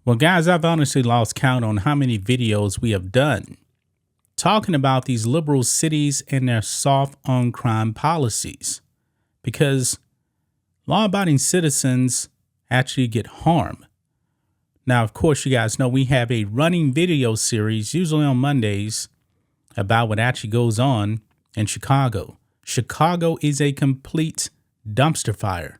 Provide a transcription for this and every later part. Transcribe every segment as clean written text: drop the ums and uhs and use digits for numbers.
Well, guys, I've honestly lost count on how many videos we have done talking about these liberal cities and their soft on crime policies because law abiding citizens actually get harmed. Now, of course, you guys know we have a running video series, usually on Mondays, about what actually goes on in Chicago. Chicago is a complete dumpster fire.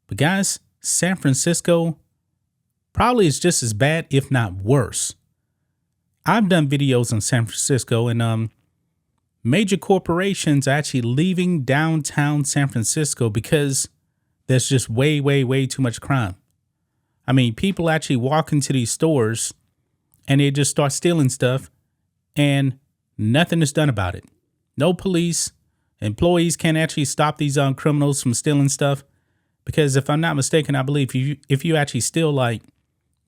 But guys, San Francisco probably is just as bad, if not worse. I've done videos in San Francisco and major corporations actually leaving downtown San Francisco because there's just way too much crime. I mean, people actually walk into these stores and they just start stealing stuff and nothing is done about it. No police, employees can't actually stop these criminals from stealing stuff because if I'm not mistaken, I believe if you actually steal like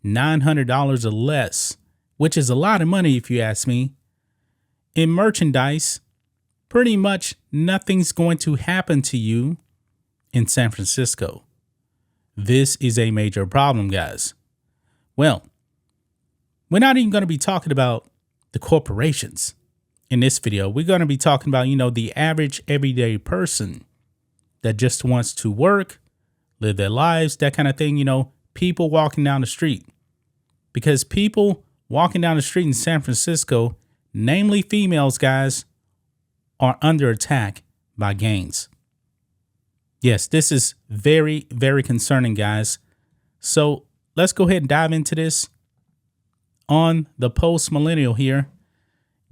$900 or less, which is a lot of money if you ask me, in merchandise, pretty much nothing's going to happen to you in San Francisco. This is a major problem, guys. Well, we're not even going to be talking about the corporations in this video. We're going to be talking about, the average everyday person that just wants to work, live their lives, that kind of thing, people walking down the street. Because people walking down the street in San Francisco, namely females, guys, are under attack by gangs. Yes, this is very concerning, guys. So let's go ahead and dive into this on the post-millennial here.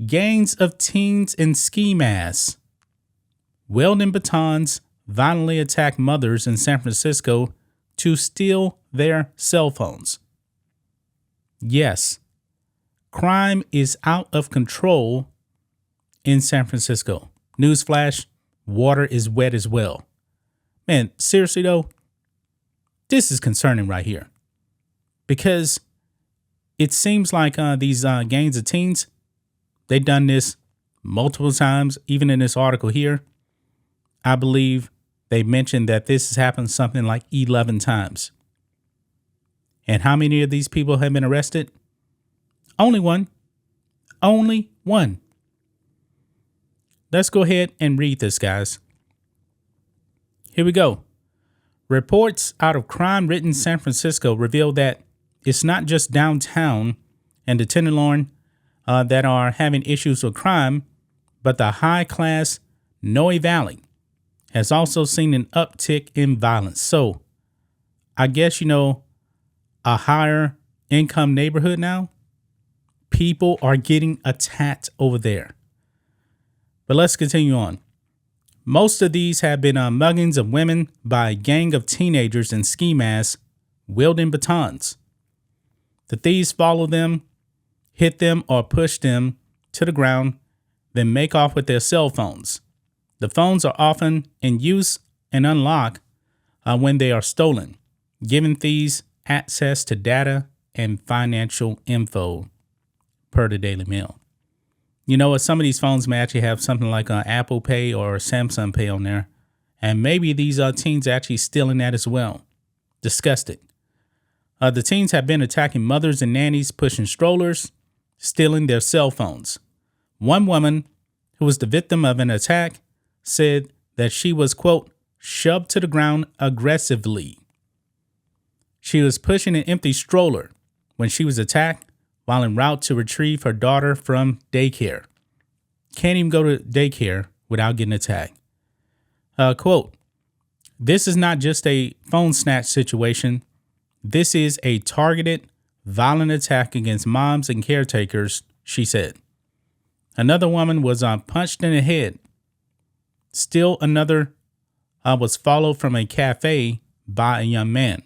Gangs of teens in ski masks, wielding batons, violently attack mothers in San Francisco to steal their cell phones. Yes, crime is out of control in San Francisco. Newsflash, water is wet as well. Man, seriously though, this is concerning right here because it seems like these gangs of teens, they've done this multiple times. Even in this article here, I believe they mentioned that this has happened something like 11 times. And how many of these people have been arrested? Only one. Only one. Let's go ahead and read this, guys. Here we go. Reports out of crime-ridden San Francisco reveal that it's not just downtown and the Tenderloin that are having issues with crime, but the high-class Noe Valley has also seen an uptick in violence. So I guess, a higher income neighborhood now, people are getting attacked over there. But let's continue on. Most of these have been muggings of women by a gang of teenagers in ski masks wielding batons. The thieves follow them, hit them or push them to the ground, then make off with their cell phones. The phones are often in use and unlocked when they are stolen, giving thieves access to data and financial info, per the Daily Mail. Some of these phones may actually have something like Apple Pay or Samsung Pay on there. And maybe these teens are actually stealing that as well. Disgusted. The teens have been attacking mothers and nannies, pushing strollers, stealing their cell phones. One woman who was the victim of an attack said that she was, quote, shoved to the ground aggressively. She was pushing an empty stroller when she was attacked while en route to retrieve her daughter from daycare. Can't even go to daycare without getting attacked. Quote, this is not just a phone snatch situation. This is a targeted, violent attack against moms and caretakers, she said. Another woman was punched in the head. Still another was followed from a cafe by a young man.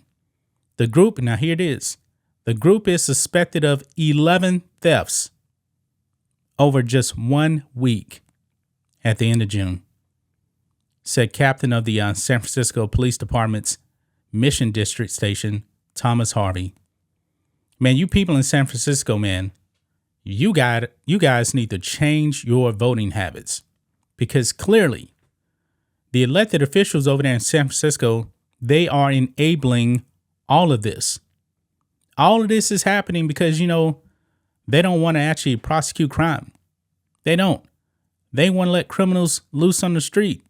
The group, now here it is. The group is suspected of 11 thefts over just 1 week at the end of June, said captain of the San Francisco Police Department's Mission District Station, Thomas Harvey. Man, you people in San Francisco, man, you guys need to change your voting habits because clearly the elected officials over there in San Francisco, they are enabling all of this. All of this is happening because, they don't want to actually prosecute crime. They don't. They want to let criminals loose on the street.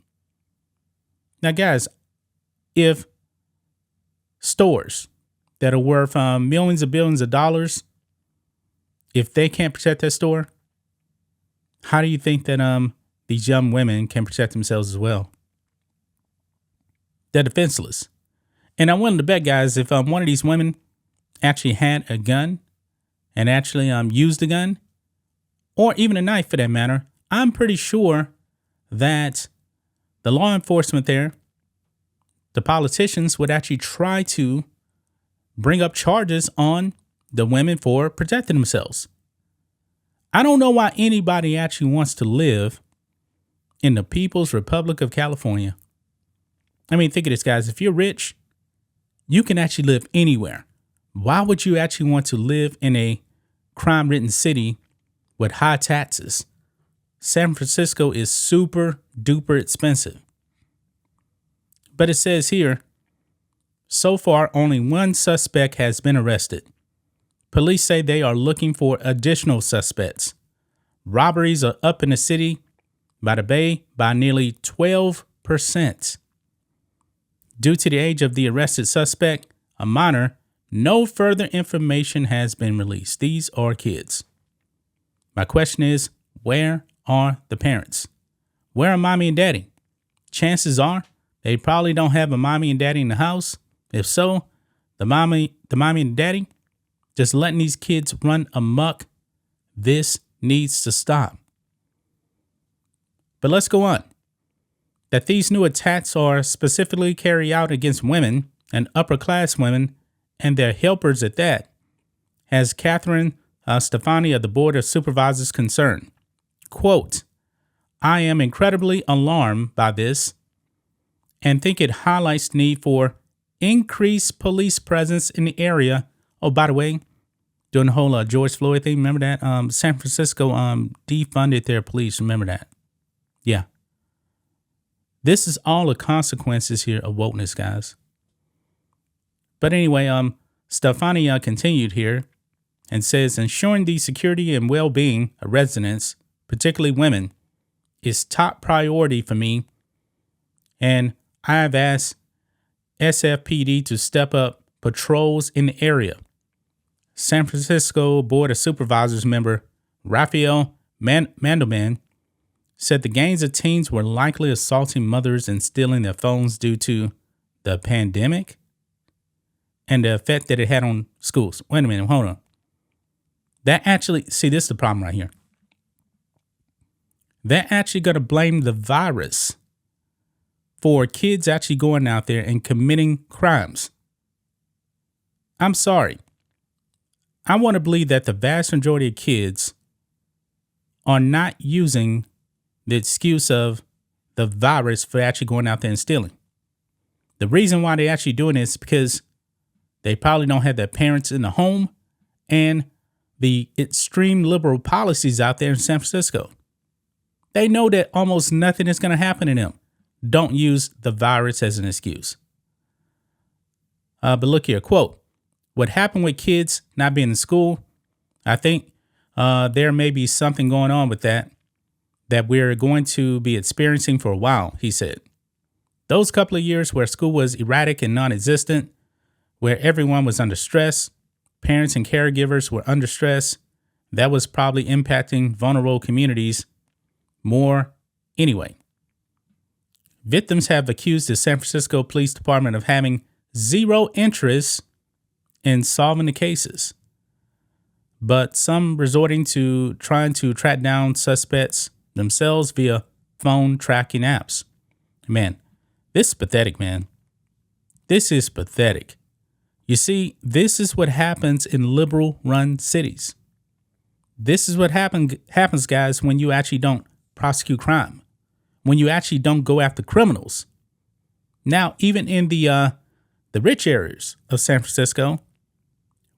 Now, guys, if stores that are worth millions of billions of dollars, if they can't protect that store, how do you think that these young women can protect themselves as well? They're defenseless. And I'm willing to bet, guys, if one of these women actually had a gun and actually used a gun, or even a knife for that matter, I'm pretty sure that the law enforcement there, the politicians, would actually try to bring up charges on the women for protecting themselves. I don't know why anybody actually wants to live in the People's Republic of California. I mean, think of this, guys. If you're rich, you can actually live anywhere. Why would you actually want to live in a crime-ridden city with high taxes? San Francisco is super duper expensive. But it says here, so far, only one suspect has been arrested. Police say they are looking for additional suspects. Robberies are up in the city by the Bay by nearly 12%. Due to the age of the arrested suspect, a minor, no further information has been released. These are kids. My question is, where are the parents? Where are mommy and daddy? Chances are they probably don't have a mommy and daddy in the house. If so, the mommy and daddy just letting these kids run amok. This needs to stop. But let's go on. That these new attacks are specifically carried out against women and upper class women and their helpers at that, has Catherine Stefani of the Board of Supervisors concerned. Quote, I am incredibly alarmed by this and think it highlights the need for increased police presence in the area. Oh, by the way, during the whole George Floyd thing, remember that? San Francisco defunded their police. Remember that? Yeah. This is all the consequences here of wokeness, guys. But anyway, Stefani continued here and says, ensuring the security and well-being of residents, particularly women, is top priority for me. And I have asked SFPD to step up patrols in the area. San Francisco Board of Supervisors member Raphael Mandelman said the gangs of teens were likely assaulting mothers and stealing their phones due to the pandemic and the effect that it had on schools. Wait a minute, hold on. That actually, see, this is the problem right here. They're actually going to blame the virus for kids actually going out there and committing crimes. I'm sorry. I want to believe that the vast majority of kids are not using the excuse of the virus for actually going out there and stealing. The reason why they're actually doing this is because they probably don't have their parents in the home and the extreme liberal policies out there in San Francisco. They know that almost nothing is going to happen to them. Don't use the virus as an excuse. But look here, quote, what happened with kids not being in school, I think there may be something going on with that we're going to be experiencing for a while, he said. Those couple of years where school was erratic and non-existent, where everyone was under stress, parents and caregivers were under stress, that was probably impacting vulnerable communities more anyway. Victims have accused the San Francisco Police Department of having zero interest in solving the cases, but some resorting to trying to track down suspects themselves via phone tracking apps. Man, this is pathetic, man. This is pathetic. You see, this is what happens in liberal-run cities. This is what happens, guys, when you actually don't prosecute crime, when you actually don't go after criminals. Now, even in the rich areas of San Francisco,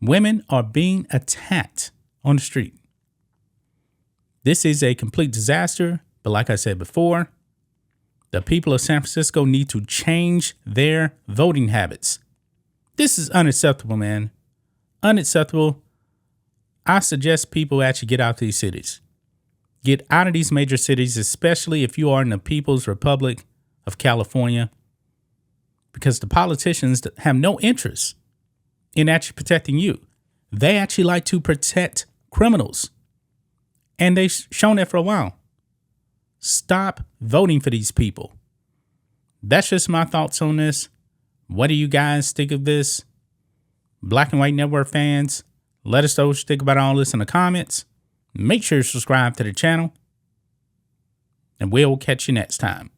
women are being attacked on the street. This is a complete disaster, but like I said before, the people of San Francisco need to change their voting habits. This is unacceptable, man. unacceptable. I suggest people actually get out of these cities. Get out of these major cities, especially if you are in the People's Republic of California, because the politicians have no interest in actually protecting you. They actually like to protect criminals. And they've shown that for a while. Stop voting for these people. That's just my thoughts on this. What do you guys think of this? Black and White Network fans, let us know what you think about all this in the comments. Make sure you subscribe to the channel. And we'll catch you next time.